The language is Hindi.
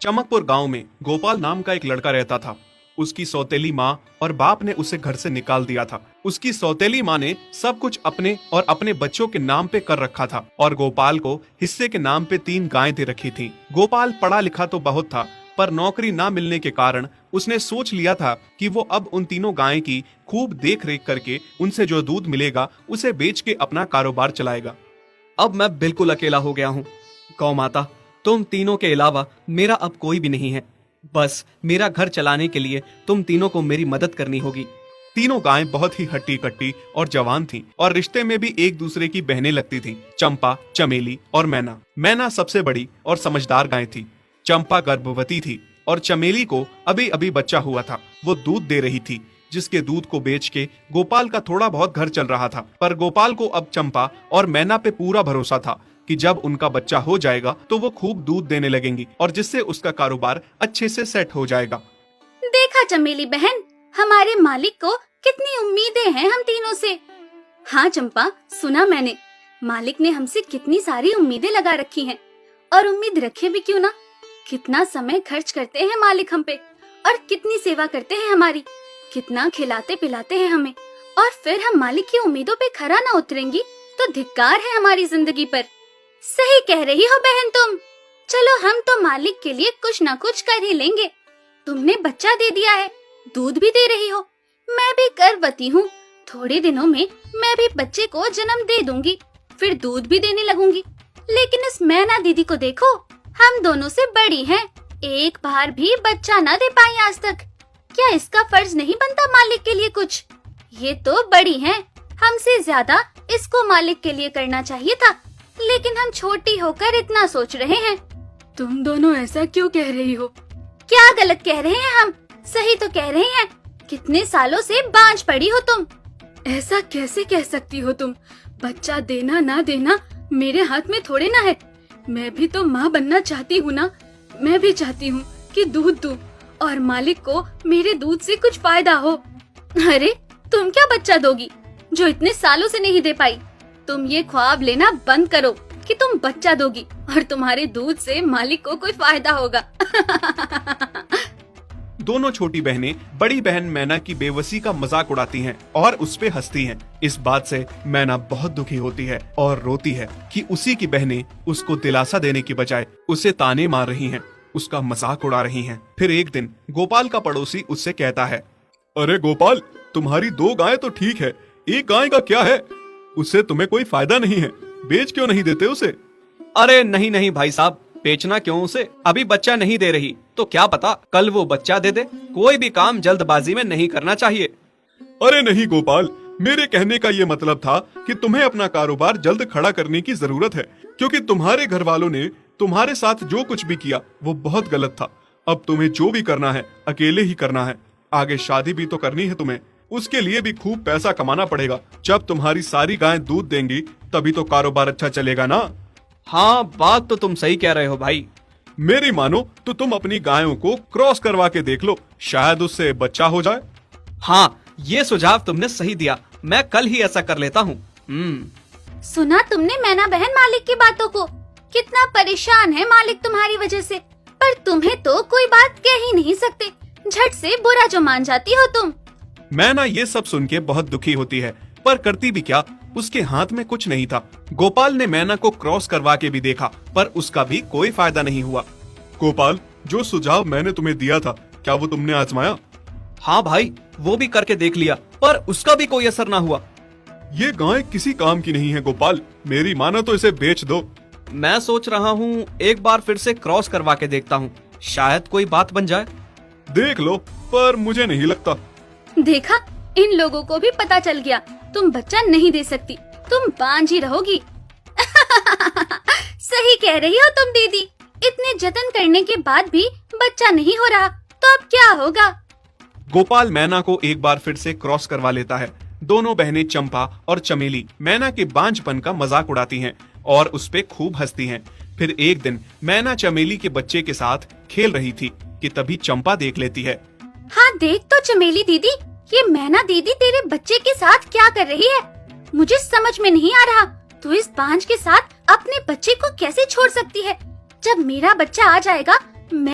चमकपुर गांव में गोपाल नाम का एक लड़का रहता था। उसकी सौतेली माँ और बाप ने उसे घर से निकाल दिया था। उसकी सौतेली माँ ने सब कुछ अपने और अपने बच्चों के नाम पे कर रखा था और गोपाल को हिस्से के नाम पे 3 गायें दे रखी थी। गोपाल पढ़ा लिखा तो बहुत था, पर नौकरी ना मिलने के कारण उसने सोच लिया था कि वो अब उन तीनों गायें की खूब देख रेख करके उनसे जो दूध मिलेगा उसे बेच के अपना कारोबार चलाएगा। अब मैं बिल्कुल अकेला हो गया हूँ। गौ माता, तुम तीनों के अलावा मेरा अब कोई भी नहीं है। बस मेरा घर चलाने के लिए तुम तीनों को मेरी मदद करनी होगी। तीनों गायें बहुत ही हट्टी कट्टी और जवान थीं और रिश्ते में भी एक दूसरे की बहनें लगती थीं। चंपा, चमेली और मैना। मैना सबसे बड़ी और समझदार गाय थी। चंपा गर्भवती थी और चमेली को अभी अभी बच्चा हुआ था। वो दूध दे रही थी, जिसके दूध को बेच के गोपाल का थोड़ा बहुत घर चल रहा था। पर गोपाल को अब चंपा और मैना पे पूरा भरोसा था कि जब उनका बच्चा हो जाएगा तो वो खूब दूध देने लगेंगी और जिससे उसका कारोबार अच्छे से सेट हो जाएगा। देखा चमेली बहन, हमारे मालिक को कितनी उम्मीदें हैं हम तीनों से। हाँ चंपा, सुना मैंने, मालिक ने हमसे कितनी सारी उम्मीदें लगा रखी हैं। और उम्मीद रखे भी क्यों ना, कितना समय खर्च करते हैं मालिक हम पे और कितनी सेवा करते हैं हमारी, कितना खिलाते पिलाते हैं हमें। और फिर हम मालिक की उम्मीदों पे खरा ना उतरेंगी तो धिक्कार है हमारी जिंदगी पर। सही कह रही हो बहन तुम। चलो हम तो मालिक के लिए कुछ ना कुछ कर ही लेंगे। तुमने बच्चा दे दिया है, दूध भी दे रही हो, मैं भी गर्भवती हूँ। थोड़े दिनों में मैं भी बच्चे को जन्म दे दूंगी, फिर दूध भी देने लगूंगी। लेकिन इस मैना दीदी को देखो, हम दोनों से बड़ी हैं, एक बार भी बच्चा ना दे पाई आज तक। क्या इसका फर्ज नहीं बनता मालिक के लिए कुछ? ये तो बड़ी हैं, हमसे ज्यादा इसको मालिक के लिए करना चाहिए था, लेकिन हम छोटी होकर इतना सोच रहे हैं। तुम दोनों ऐसा क्यों कह रही हो? क्या गलत कह रहे हैं हम? सही तो कह रहे हैं। कितने सालों से बांझ पड़ी हो तुम। ऐसा कैसे कह सकती हो तुम? बच्चा देना ना देना मेरे हाथ में थोड़े ना है। मैं भी तो माँ बनना चाहती हूँ ना। मैं भी चाहती हूँ कि दूध दूँ और मालिक को मेरे दूध से कुछ फायदा हो। अरे तुम क्या बच्चा दोगी जो इतने सालों से नहीं दे पाई? तुम ये ख्वाब लेना बंद करो कि तुम बच्चा दोगी और तुम्हारे दूध से मालिक को कोई फायदा होगा। दोनों छोटी बहनें बड़ी बहन मैना की बेबसी का मजाक उड़ाती हैं और उस पे हंसती हैं। इस बात से मैना बहुत दुखी होती है और रोती है कि उसी की बहनें उसको दिलासा देने की बजाय उसे ताने मार रही हैं, उसका मजाक उड़ा रही हैं। फिर एक दिन गोपाल का पड़ोसी उससे कहता है, अरे गोपाल, तुम्हारी 2 गायें तो ठीक है, एक गाय का क्या है? उससे तुम्हें कोई फायदा नहीं है, बेच क्यों नहीं देते उसे? अरे नहीं नहीं भाई साहब, बेचना क्यों उसे? अभी बच्चा नहीं दे रही तो क्या पता कल वो बच्चा दे दे। कोई भी काम जल्दबाजी में नहीं करना चाहिए। अरे नहीं गोपाल, मेरे कहने का ये मतलब था कि तुम्हें अपना कारोबार जल्द खड़ा करने की जरूरत है, क्योंकि तुम्हारे घर वालों ने तुम्हारे साथ जो कुछ भी किया वो बहुत गलत था। अब तुम्हें जो भी करना है अकेले ही करना है। आगे शादी भी तो करनी है तुम्हें, उसके लिए भी खूब पैसा कमाना पड़ेगा। जब तुम्हारी सारी गायें दूध देंगी तभी तो कारोबार अच्छा चलेगा ना। हाँ, बात तो तुम सही कह रहे हो भाई। मेरी मानो तो तुम अपनी गायों को क्रॉस करवा के देख लो, शायद उससे बच्चा हो जाए। हाँ, ये सुझाव तुमने सही दिया, मैं कल ही ऐसा कर लेता हूँ। सुना तुमने मैना बहन मालिक की बातों को? कितना परेशान है मालिक तुम्हारी वजह से, पर तुम्हें तो कोई बात कह ही नहीं सकते। झट से बुरा जो मान जाती हो तुम। मैना ये सब सुन के बहुत दुखी होती है, पर करती भी क्या, उसके हाथ में कुछ नहीं था। गोपाल ने मैना को क्रॉस करवा के भी देखा, पर उसका भी कोई फायदा नहीं हुआ। गोपाल, जो सुझाव मैंने तुम्हें दिया था, क्या वो तुमने आजमाया? हाँ भाई, वो भी करके देख लिया, पर उसका भी कोई असर ना हुआ। ये गाय किसी काम की नहीं है गोपाल, मेरी मानो तो इसे बेच दो। मैं सोच रहा हूँ एक बार फिर से क्रॉस करवा के देखता हूँ, शायद कोई बात बन जाए। देख लो, पर मुझे नहीं लगता। देखा, इन लोगों को भी पता चल गया, तुम बच्चा नहीं दे सकती, तुम बांझ ही रहोगी। सही कह रही हो तुम दीदी, इतने जतन करने के बाद भी बच्चा नहीं हो रहा तो अब क्या होगा? गोपाल मैना को एक बार फिर से क्रॉस करवा लेता है। दोनों बहनें चंपा और चमेली मैना के बांझपन का मजाक उड़ाती हैं और उस पे खूब हंसती हैं। फिर एक दिन मैना चमेली के बच्चे के साथ खेल रही थी कि तभी चंपा देख लेती है। हाँ देख तो चमेली दीदी, ये मैना दीदी तेरे बच्चे के साथ क्या कर रही है? मुझे समझ में नहीं आ रहा, तू इस बांझ के साथ अपने बच्चे को कैसे छोड़ सकती है? जब मेरा बच्चा आ जाएगा मैं